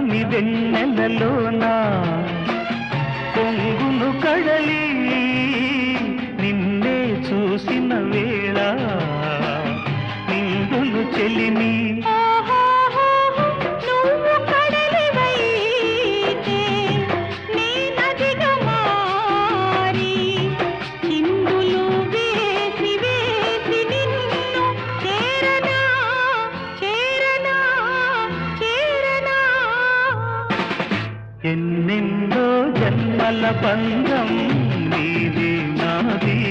పున్నమి వెన్నెలలోనా పొంగును కడలి నిన్నే చూసిన వేళ నిండును చెలిమి ఎన్నెన్నో జన్మల బంధం నీది నాది